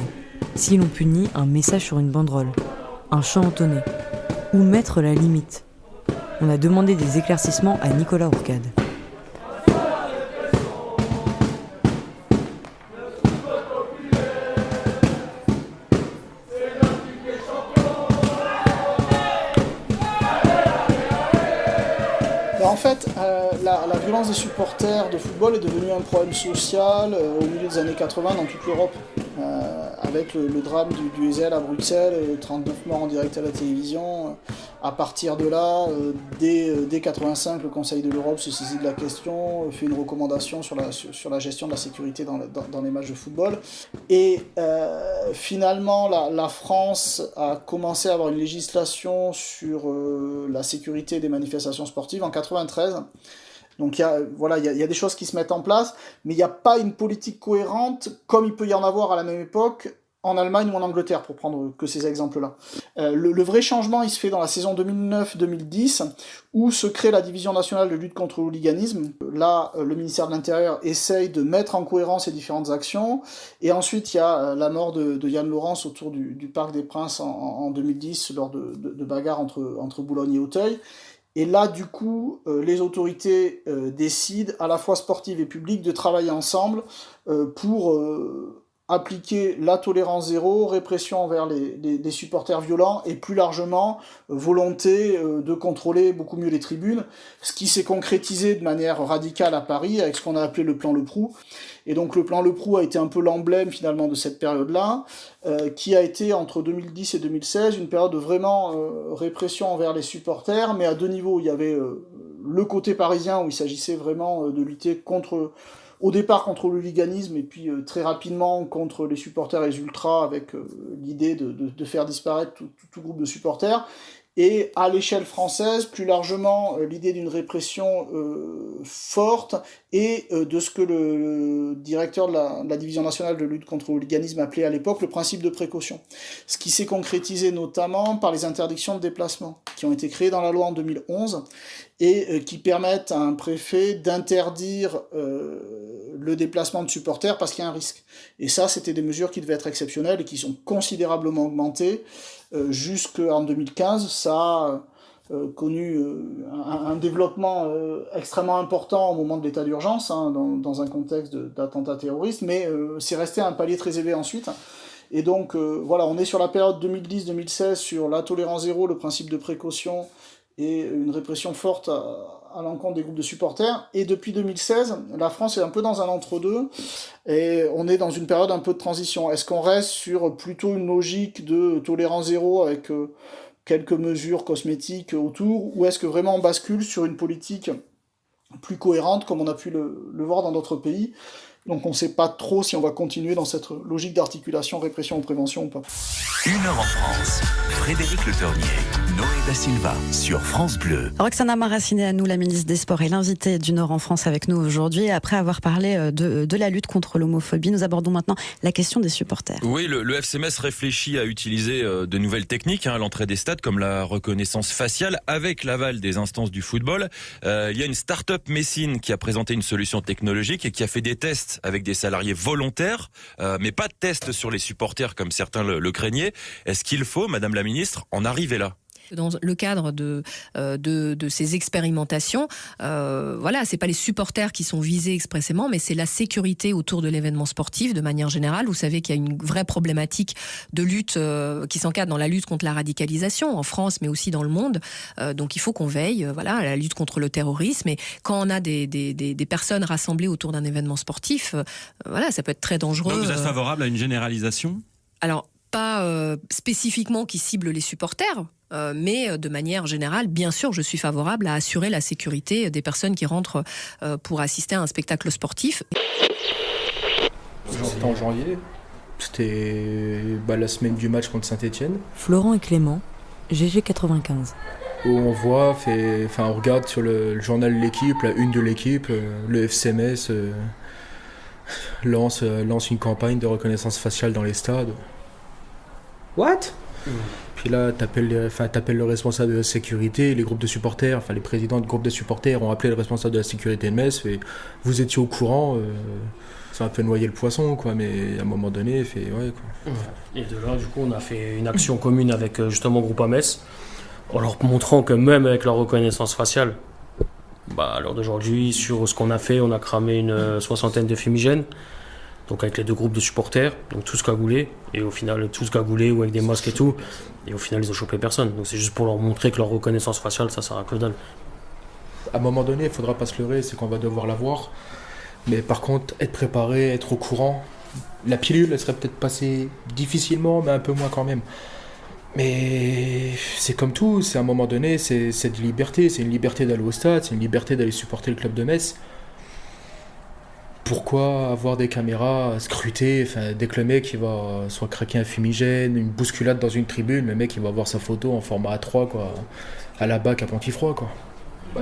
Si l'on punit un message sur une banderole, un chant entonné, ou mettre la limite, on a demandé des éclaircissements à Nicolas Ourcade. En fait, la violence des supporters de football est devenue un problème social au milieu des années 80 dans toute l'Europe. Avec le drame du Heysel à Bruxelles, 39 morts en direct à la télévision. À partir de là, dès 85, le Conseil de l'Europe se saisit de la question, fait une recommandation sur la gestion de la sécurité dans les matchs de football. Et finalement, la France a commencé à avoir une législation sur la sécurité des manifestations sportives en 93. Donc il y a des choses qui se mettent en place, mais il n'y a pas une politique cohérente comme il peut y en avoir à la même époque en Allemagne ou en Angleterre, pour prendre que ces exemples-là. Le vrai changement, il se fait dans la saison 2009-2010, où se crée la Division nationale de lutte contre le hooliganisme. Là, le ministère de l'Intérieur essaye de mettre en cohérence ces différentes actions. Et ensuite, il y a la mort de Yann Laurence autour du Parc des Princes en 2010, lors de bagarres entre Boulogne et Auteuil. Et là, du coup, les autorités décident, à la fois sportives et publiques, de travailler ensemble pour appliquer la tolérance zéro, répression envers les supporters violents et plus largement volonté de contrôler beaucoup mieux les tribunes, ce qui s'est concrétisé de manière radicale à Paris avec ce qu'on a appelé le plan Le Proux. Et donc le plan Le Proux a été un peu l'emblème finalement de cette période-là, qui a été entre 2010 et 2016 une période de vraiment répression envers les supporters, mais à deux niveaux. Il y avait le côté parisien où il s'agissait vraiment de lutter au départ contre le hooliganisme et puis très rapidement contre les supporters et les ultras avec l'idée de faire disparaître tout groupe de supporters. Et à l'échelle française, plus largement, l'idée d'une répression forte et de ce que le directeur de la Division nationale de lutte contre le hooliganisme appelait à l'époque le principe de précaution. Ce qui s'est concrétisé notamment par les interdictions de déplacement, qui ont été créées dans la loi en 2011 et qui permettent à un préfet d'interdire le déplacement de supporters parce qu'il y a un risque. Et ça, c'était des mesures qui devaient être exceptionnelles et qui sont considérablement augmentées. Jusqu'en 2015, ça a connu un développement extrêmement important au moment de l'état d'urgence, dans un contexte d'attentat terroriste, mais c'est resté à un palier très élevé ensuite. Et donc, on est sur la période 2010-2016 sur la tolérance zéro, le principe de précaution et une répression forte à l'encontre des groupes de supporters. Et depuis 2016, la France est un peu dans un entre-deux, et on est dans une période un peu de transition. Est-ce qu'on reste sur plutôt une logique de tolérance zéro avec quelques mesures cosmétiques autour, ou est-ce que vraiment on bascule sur une politique plus cohérente, comme on a pu le voir dans d'autres pays ? Donc on ne sait pas trop si on va continuer dans cette logique d'articulation, répression ou prévention ou pas. 1 heure en France, Frédéric Le Ternier, Noé da Silva sur France Bleu. Roxana Maracineanu, la ministre des Sports, est l'invitée du Nord en France avec nous aujourd'hui. Après avoir parlé de la lutte contre l'homophobie, nous abordons maintenant la question des supporters. Oui, le FC Metz réfléchit à utiliser de nouvelles techniques à l'entrée des stades, comme la reconnaissance faciale, avec l'aval des instances du football. Il y a une start-up messine qui a présenté une solution technologique et qui a fait des tests avec des salariés volontaires, mais pas de tests sur les supporters comme certains le craignaient. Est-ce qu'il faut, Madame la Ministre, en arriver là ? Dans le cadre de ces expérimentations, c'est pas les supporters qui sont visés expressément, mais c'est la sécurité autour de l'événement sportif de manière générale. Vous savez qu'il y a une vraie problématique de lutte qui s'encadre dans la lutte contre la radicalisation en France, mais aussi dans le monde. Donc il faut qu'on veille, à la lutte contre le terrorisme. Et quand on a des personnes rassemblées autour d'un événement sportif, ça peut être très dangereux. Donc vous êtes favorable à une généralisation ? Alors pas spécifiquement qui cible les supporters. Mais de manière générale, bien sûr, je suis favorable à assurer la sécurité des personnes qui rentrent pour assister à un spectacle sportif. C'était en janvier, c'était la semaine du match contre Saint-Etienne. Florent et Clément, GG95. Où on voit, on regarde sur le journal de l'équipe, la une de l'équipe, le FC Metz lance une campagne de reconnaissance faciale dans les stades. What ? Puis là, t'appelles le responsable de la sécurité, les groupes de supporters, les présidents de groupes de supporters ont appelé le responsable de la sécurité de Metz, et vous étiez au courant, ça a un peu noyé le poisson, mais à un moment donné, Et de là, du coup, on a fait une action commune avec justement Groupe Metz, en leur montrant que même avec leur reconnaissance faciale, à l'heure d'aujourd'hui, sur ce qu'on a fait, on a cramé une 60aine de fumigènes. Donc avec les deux groupes de supporters, donc tous cagoulés, et au final tous cagoulés ou avec des masques et tout, et au final ils ont chopé personne. Donc c'est juste pour leur montrer que leur reconnaissance faciale, ça sert à que dalle. À un moment donné, il ne faudra pas se leurrer, c'est qu'on va devoir l'avoir. Mais par contre, être préparé, être au courant, la pilule, elle serait peut-être passée difficilement, mais un peu moins quand même. Mais c'est comme tout, c'est à un moment donné, c'est de liberté. C'est une liberté d'aller au stade, c'est une liberté d'aller supporter le club de Metz. Pourquoi avoir des caméras scrutées, dès que le mec il va soit craquer un fumigène, une bousculade dans une tribune, le mec il va voir sa photo en format A3 quoi, à la BAC à Pontifroy quoi.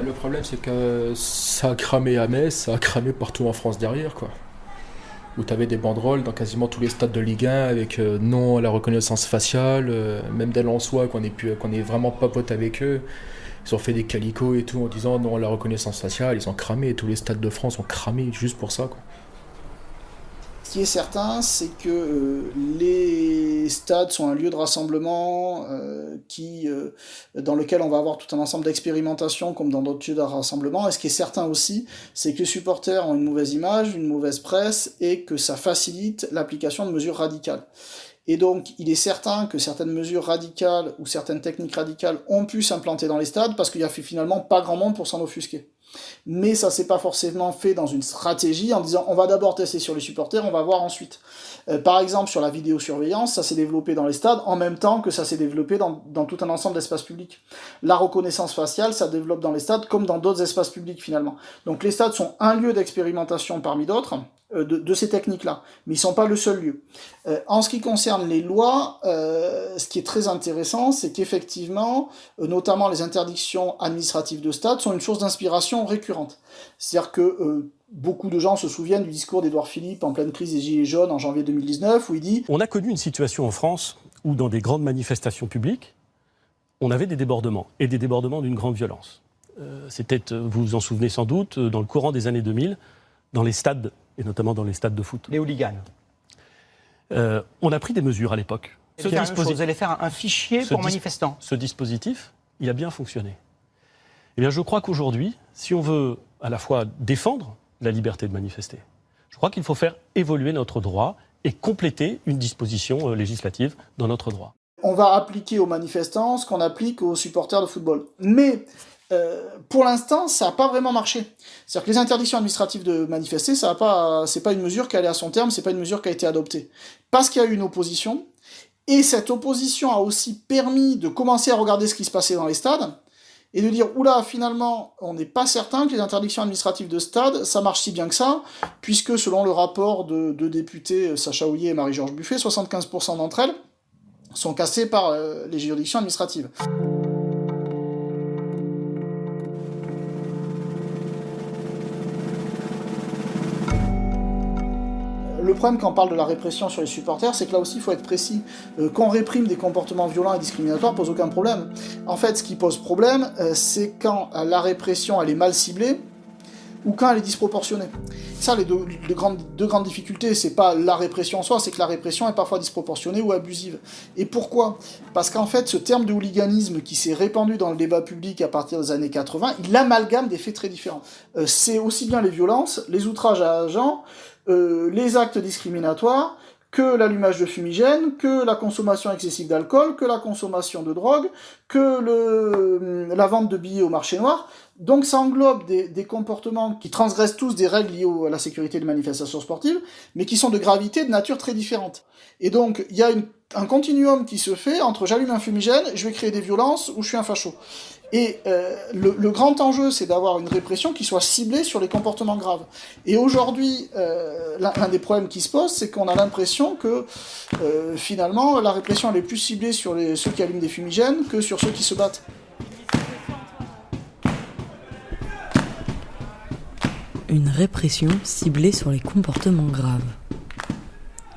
Le problème c'est que ça a cramé à Metz, ça a cramé partout en France derrière quoi. Où tu avais des banderoles dans quasiment tous les stades de Ligue 1 avec non à la reconnaissance faciale, même d'elle en soi qu'on est vraiment pas potes avec eux. Ils ont fait des calicots et tout en disant non à la reconnaissance faciale, ils ont cramé, tous les stades de France ont cramé juste pour ça quoi. Ce qui est certain, c'est que les stades sont un lieu de rassemblement dans lequel on va avoir tout un ensemble d'expérimentations comme dans d'autres lieux de rassemblement. Et ce qui est certain aussi, c'est que les supporters ont une mauvaise image, une mauvaise presse et que ça facilite l'application de mesures radicales. Et donc, il est certain que certaines mesures radicales ou certaines techniques radicales ont pu s'implanter dans les stades parce qu'il y a finalement pas grand monde pour s'en offusquer. Mais ça s'est pas forcément fait dans une stratégie en disant on va d'abord tester sur les supporters, on va voir ensuite. Par exemple, sur la vidéosurveillance, ça s'est développé dans les stades en même temps que ça s'est développé dans tout un ensemble d'espaces publics. La reconnaissance faciale, ça développe dans les stades comme dans d'autres espaces publics finalement. Donc les stades sont un lieu d'expérimentation parmi d'autres de ces techniques-là, mais ils sont pas le seul lieu. En ce qui concerne les lois, ce qui est très intéressant, c'est qu'effectivement, notamment les interdictions administratives de stade sont une source d'inspiration récurrente. C'est-à-dire que beaucoup de gens se souviennent du discours d'Édouard Philippe en pleine crise des Gilets jaunes en janvier 2019, où il dit... On a connu une situation en France où dans des grandes manifestations publiques, on avait des débordements, et des débordements d'une grande violence. C'était, vous vous en souvenez sans doute, dans le courant des années 2000, dans les stades, et notamment dans les stades de foot. Les hooligans. On a pris des mesures à l'époque. Vous allez faire un fichier pour manifestants. Ce dispositif, il a bien fonctionné. Eh bien, je crois qu'aujourd'hui, si on veut à la fois défendre la liberté de manifester, je crois qu'il faut faire évoluer notre droit et compléter une disposition législative dans notre droit. On va appliquer aux manifestants ce qu'on applique aux supporters de football. Mais pour l'instant, ça n'a pas vraiment marché. C'est-à-dire que les interdictions administratives de manifester, c'est pas une mesure qui allait à son terme, c'est pas une mesure qui a été adoptée. Parce qu'il y a eu une opposition, et cette opposition a aussi permis de commencer à regarder ce qui se passait dans les stades, et de dire, oula, finalement, on n'est pas certain que les interdictions administratives de stade, ça marche si bien que ça, puisque selon le rapport de deux députés, Sacha Houillet et Marie-Georges Buffet, 75% d'entre elles sont cassées par les juridictions administratives. Le problème quand on parle de la répression sur les supporters, c'est que là aussi il faut être précis. Qu'on réprime des comportements violents et discriminatoires pose aucun problème. En fait, ce qui pose problème, c'est quand la répression elle est mal ciblée ou quand elle est disproportionnée. Ça, les deux grandes difficultés, c'est pas la répression en soi, c'est que la répression est parfois disproportionnée ou abusive. Et pourquoi ? Parce qu'en fait, ce terme de hooliganisme qui s'est répandu dans le débat public à partir des années 80, il amalgame des faits très différents. C'est aussi bien les violences, les outrages à agents, les actes discriminatoires, que l'allumage de fumigènes, que la consommation excessive d'alcool, que la consommation de drogue, que la vente de billets au marché noir. Donc ça englobe des comportements qui transgressent tous des règles liées à la sécurité des manifestations sportives, mais qui sont de gravité de nature très différente. Et donc il y a un continuum qui se fait entre j'allume un fumigène, je vais créer des violences, ou je suis un facho. Et le grand enjeu, c'est d'avoir une répression qui soit ciblée sur les comportements graves. Et aujourd'hui, l'un des problèmes qui se pose, c'est qu'on a l'impression que finalement, la répression elle est plus ciblée sur ceux qui allument des fumigènes que sur ceux qui se battent. Une répression ciblée sur les comportements graves.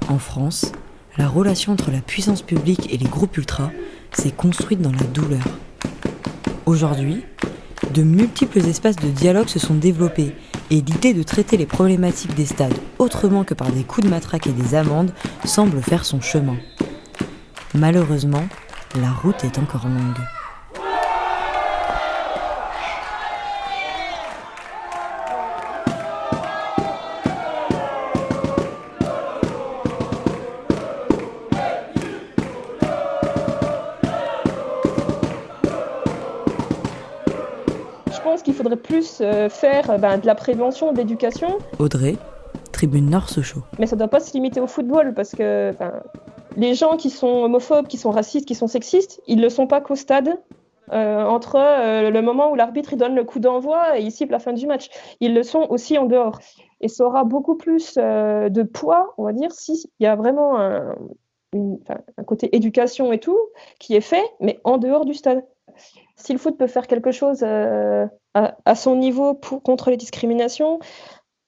En France, la relation entre la puissance publique et les groupes ultras s'est construite dans la douleur. Aujourd'hui, de multiples espaces de dialogue se sont développés et l'idée de traiter les problématiques des stades autrement que par des coups de matraque et des amendes semble faire son chemin. Malheureusement, la route est encore longue. qu'il faudrait plus faire de la prévention, de l'éducation. Audrey, Tribune Nord Sochaux. Mais ça ne doit pas se limiter au football, parce que les gens qui sont homophobes, qui sont racistes, qui sont sexistes, ils ne le sont pas qu'au stade, entre le moment où l'arbitre il donne le coup d'envoi et il siffle la fin du match. Ils le sont aussi en dehors. Et ça aura beaucoup plus de poids, on va dire, s'il y a vraiment un côté éducation et tout qui est fait, mais en dehors du stade. Si le foot peut faire quelque chose à son niveau contre les discriminations,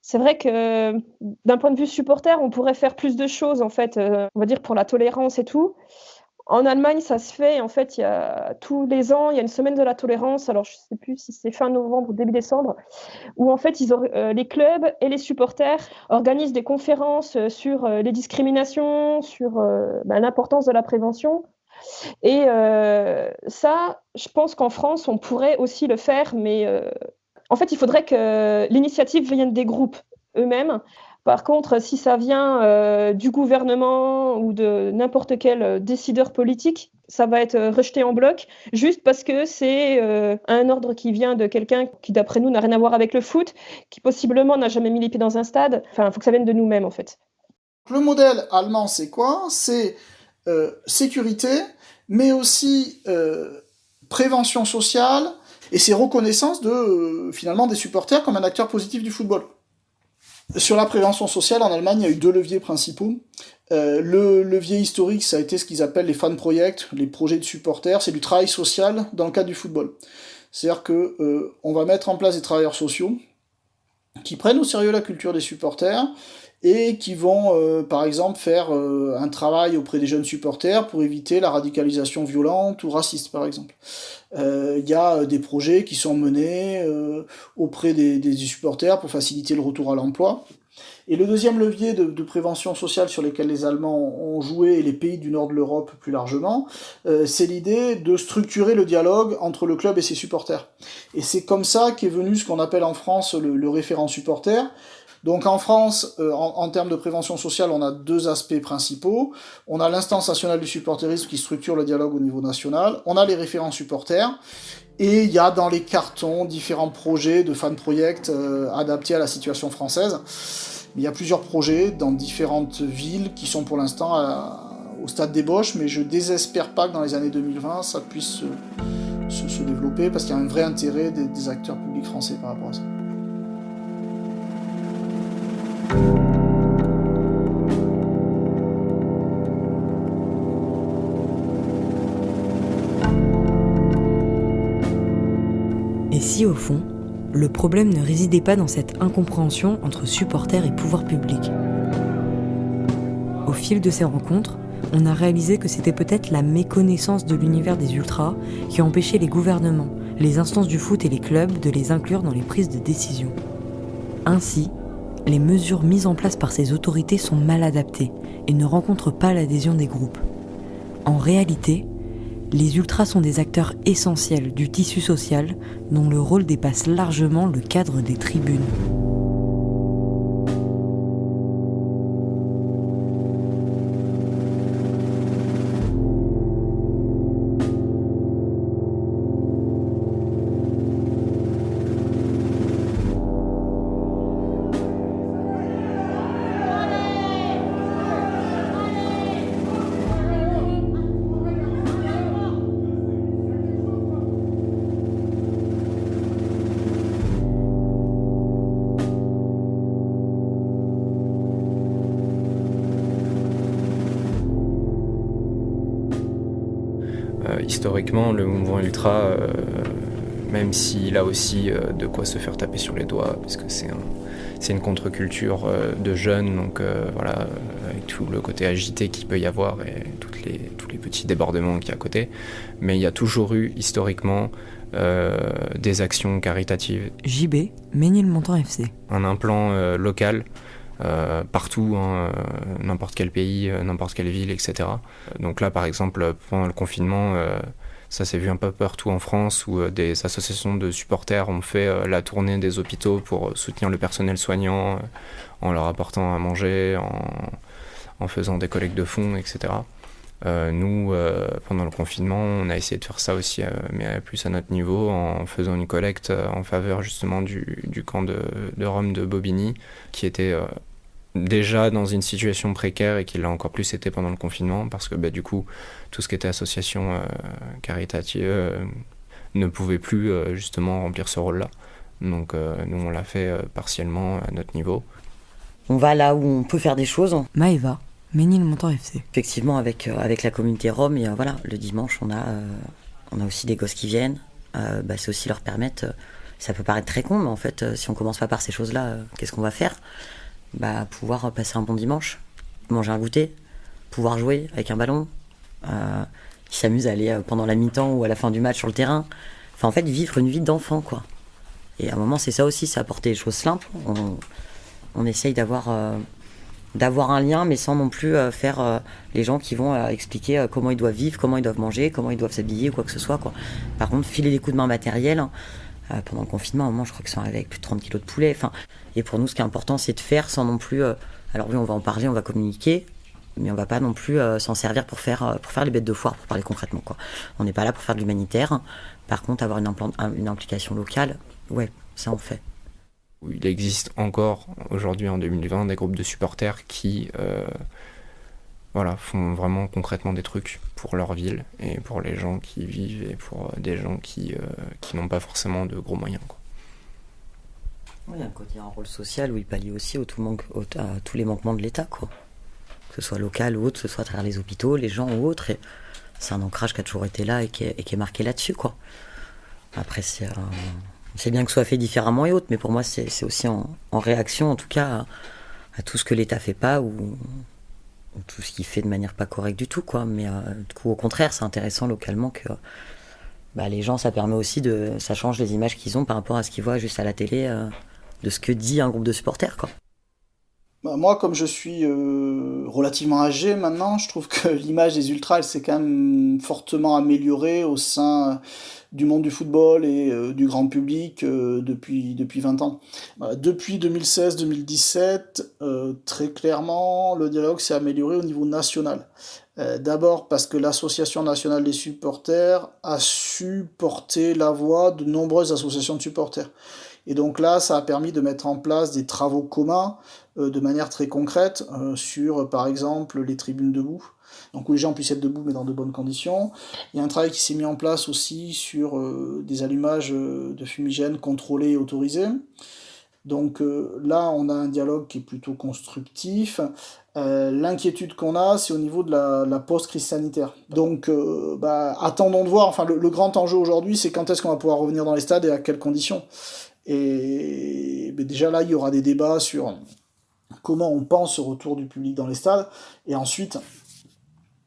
c'est vrai que d'un point de vue supporter, on pourrait faire plus de choses, en fait, on va dire pour la tolérance et tout. En Allemagne, ça se fait, en fait, tous les ans, il y a une semaine de la tolérance, alors je ne sais plus si c'est fin novembre ou début décembre, où en fait, les clubs et les supporters organisent des conférences sur les discriminations, sur l'importance de la prévention. Et ça, je pense qu'en France, on pourrait aussi le faire, mais en fait, il faudrait que l'initiative vienne des groupes eux-mêmes. Par contre, si ça vient du gouvernement ou de n'importe quel décideur politique, ça va être rejeté en bloc, juste parce que c'est un ordre qui vient de quelqu'un qui, d'après nous, n'a rien à voir avec le foot, qui possiblement n'a jamais mis les pieds dans un stade. Enfin, il faut que ça vienne de nous-mêmes, en fait. Le modèle allemand, c'est quoi ? C'est sécurité, mais aussi prévention sociale, et c'est reconnaissance finalement des supporters comme un acteur positif du football. Sur la prévention sociale, en Allemagne, il y a eu 2 leviers principaux. Le levier historique, ça a été ce qu'ils appellent les fan projects, les projets de supporters, c'est du travail social dans le cadre du football. C'est-à-dire que on va mettre en place des travailleurs sociaux qui prennent au sérieux la culture des supporters et qui vont, par exemple, faire un travail auprès des jeunes supporters pour éviter la radicalisation violente ou raciste, par exemple. Il y a des projets qui sont menés auprès des supporters pour faciliter le retour à l'emploi. Et le deuxième levier de prévention sociale sur lequel les Allemands ont joué, et les pays du nord de l'Europe plus largement, c'est l'idée de structurer le dialogue entre le club et ses supporters. Et c'est comme ça qu'est venu ce qu'on appelle en France le référent supporter. Donc en France, en termes de prévention sociale, on a 2 aspects principaux. On a l'instance nationale du supporterisme qui structure le dialogue au niveau national. On a les référents supporters. Et il y a dans les cartons différents projets de fan project adaptés à la situation française. Il y a plusieurs projets dans différentes villes qui sont pour l'instant au stade d'ébauche, mais je désespère pas que dans les années 2020, ça puisse se développer, parce qu'il y a un vrai intérêt des acteurs publics français par rapport à ça. Et si au fond, le problème ne résidait pas dans cette incompréhension entre supporters et pouvoir public ? Au fil de ces rencontres, on a réalisé que c'était peut-être la méconnaissance de l'univers des ultras qui empêchait les gouvernements, les instances du foot et les clubs de les inclure dans les prises de décision. Ainsi, les mesures mises en place par ces autorités sont mal adaptées et ne rencontrent pas l'adhésion des groupes. En réalité, les ultras sont des acteurs essentiels du tissu social dont le rôle dépasse largement le cadre des tribunes. Historiquement, le mouvement ultra, même s'il a aussi de quoi se faire taper sur les doigts, parce que c'est une contre-culture de jeunes, donc voilà, avec tout le côté agité qu'il peut y avoir et tous les petits débordements qu'il y a à côté. Mais il y a toujours eu, historiquement, des actions caritatives. JB, Ménilmontant FC. Un implant local, partout, n'importe quel pays, n'importe quelle ville, etc. Donc là, par exemple, pendant le confinement, ça s'est vu un peu partout en France, où des associations de supporters ont fait la tournée des hôpitaux pour soutenir le personnel soignant, en leur apportant à manger, en faisant des collectes de fonds, etc. Nous, pendant le confinement, on a essayé de faire ça aussi, mais plus à notre niveau, en faisant une collecte en faveur justement du camp de Rome de Bobigny, qui était déjà dans une situation précaire et qui l'a encore plus été pendant le confinement, parce que du coup, tout ce qui était association caritative ne pouvait plus justement remplir ce rôle-là. Donc nous, on l'a fait partiellement à notre niveau. On va là où on peut faire des choses. Maëva, Ménilmontant FC. Effectivement, avec la communauté Rome, et, voilà, le dimanche, on a aussi des gosses qui viennent. C'est aussi leur permettre, ça peut paraître très con, mais en fait, si on commence pas par ces choses-là, qu'est-ce qu'on va faire ? Pouvoir passer un bon dimanche, manger un goûter, pouvoir jouer avec un ballon, ils s'amusent à aller pendant la mi-temps ou à la fin du match sur le terrain. Enfin, en fait, vivre une vie d'enfant, quoi. Et à un moment, c'est ça aussi, c'est apporter des choses simples. On essaye d'avoir un lien, mais sans non plus faire les gens qui vont expliquer comment ils doivent vivre, comment ils doivent manger, comment ils doivent s'habiller, quoi que ce soit, quoi. Par contre, filer des coups de main matériels, pendant le confinement, à un moment, je crois qu'ils sont arrivés avec plus de 30 kilos de poulet. Et pour nous, ce qui est important, c'est de faire sans non plus... alors oui, on va en parler, on va communiquer, mais on va pas non plus s'en servir pour faire les bêtes de foire, pour parler concrètement, quoi. On n'est pas là pour faire de l'humanitaire. Par contre, avoir une implication locale, ouais, ça on fait. Il existe encore, aujourd'hui en 2020, des groupes de supporters qui font vraiment concrètement des trucs pour leur ville et pour les gens qui y vivent et pour des gens qui n'ont pas forcément de gros moyens, quoi. Oui, il y a un rôle social où il pallie aussi à tous les manquements de l'État, quoi. Que ce soit local ou autre, que ce soit à travers les hôpitaux, les gens ou autres. Et c'est un ancrage qui a toujours été là et qui est marqué là-dessus, quoi. Après, c'est bien que ce soit fait différemment et autres, mais pour moi, c'est aussi en réaction, en tout cas, à tout ce que l'État fait pas ou tout ce qu'il fait de manière pas correcte du tout, quoi. Mais du coup, au contraire, c'est intéressant localement que les gens, ça permet aussi ça change les images qu'ils ont par rapport à ce qu'ils voient juste à la télé, de ce que dit un groupe de supporters, quoi. Moi, comme je suis relativement âgé maintenant, je trouve que l'image des ultras, elle s'est quand même fortement améliorée au sein du monde du football et du grand public depuis 20 ans. Depuis 2016-2017, très clairement, le dialogue s'est amélioré au niveau national. D'abord parce que l'Association nationale des supporters a su porter la voix de nombreuses associations de supporters. Et donc là, ça a permis de mettre en place des travaux communs de manière très concrète sur, par exemple, les tribunes debout. Donc où les gens puissent être debout mais dans de bonnes conditions. Il y a un travail qui s'est mis en place aussi sur des allumages de fumigènes contrôlés et autorisés. Donc là, on a un dialogue qui est plutôt constructif. L'inquiétude qu'on a, c'est au niveau de la post-crise sanitaire. Donc attendons de voir. Enfin, le grand enjeu aujourd'hui, c'est quand est-ce qu'on va pouvoir revenir dans les stades et à quelles conditions. Et déjà là, il y aura des débats sur comment on pense ce retour du public dans les stades. Et ensuite,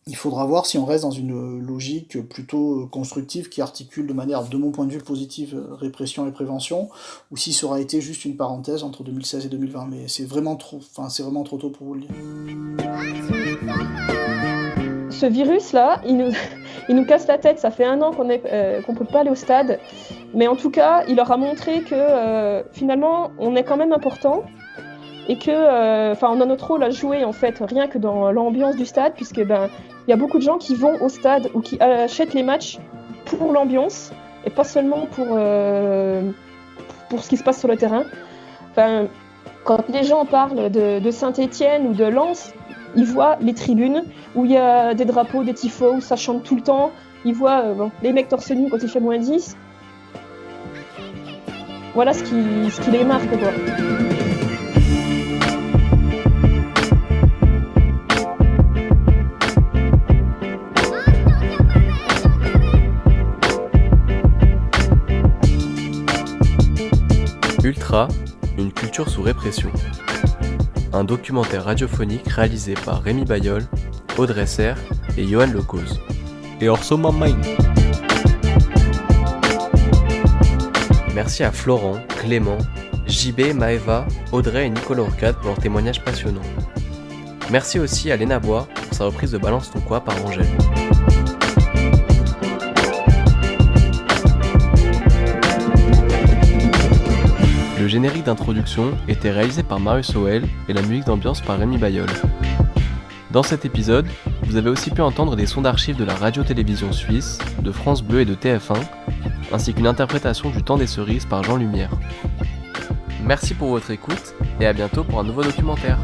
il faudra voir si on reste dans une logique plutôt constructive qui articule de manière, de mon point de vue, positive répression et prévention, ou si ça aura été juste une parenthèse entre 2016 et 2020. Mais c'est vraiment trop tôt pour vous le dire. Ce virus-là, il nous casse la tête. Ça fait 1 an qu'on peut pas aller au stade. Mais en tout cas, il leur a montré que finalement, on est quand même important. Et que, on a notre rôle à jouer en fait, rien que dans l'ambiance du stade, puisque il y a beaucoup de gens qui vont au stade ou qui achètent les matchs pour l'ambiance et pas seulement pour ce qui se passe sur le terrain. Enfin, quand les gens parlent de Saint-Étienne ou de Lens, ils voient les tribunes où il y a des drapeaux, des tifos, où ça chante tout le temps. Ils voient les mecs torse nu quand il fait moins 10. Voilà ce qui les marque, quoi. Ultra, une culture sous répression. Un documentaire radiophonique réalisé par Rémi Bayol, Audrey Serre et Johan Lecoz. Et Orso Mamaï. Merci à Florent, Clément, JB, Maëva, Audrey et Nicolas Ourcade pour leurs témoignages passionnants. Merci aussi à Léna Bois pour sa reprise de Balance ton quoi par Angèle. Le générique d'introduction était réalisé par Marius Howell et la musique d'ambiance par Rémi Bayol. Dans cet épisode, Vous avez aussi pu entendre des sons d'archives de la radio-télévision suisse, de France Bleu et de TF1, ainsi qu'une interprétation du Temps des cerises par Jean Lumière. Merci pour votre écoute et à bientôt pour un nouveau documentaire.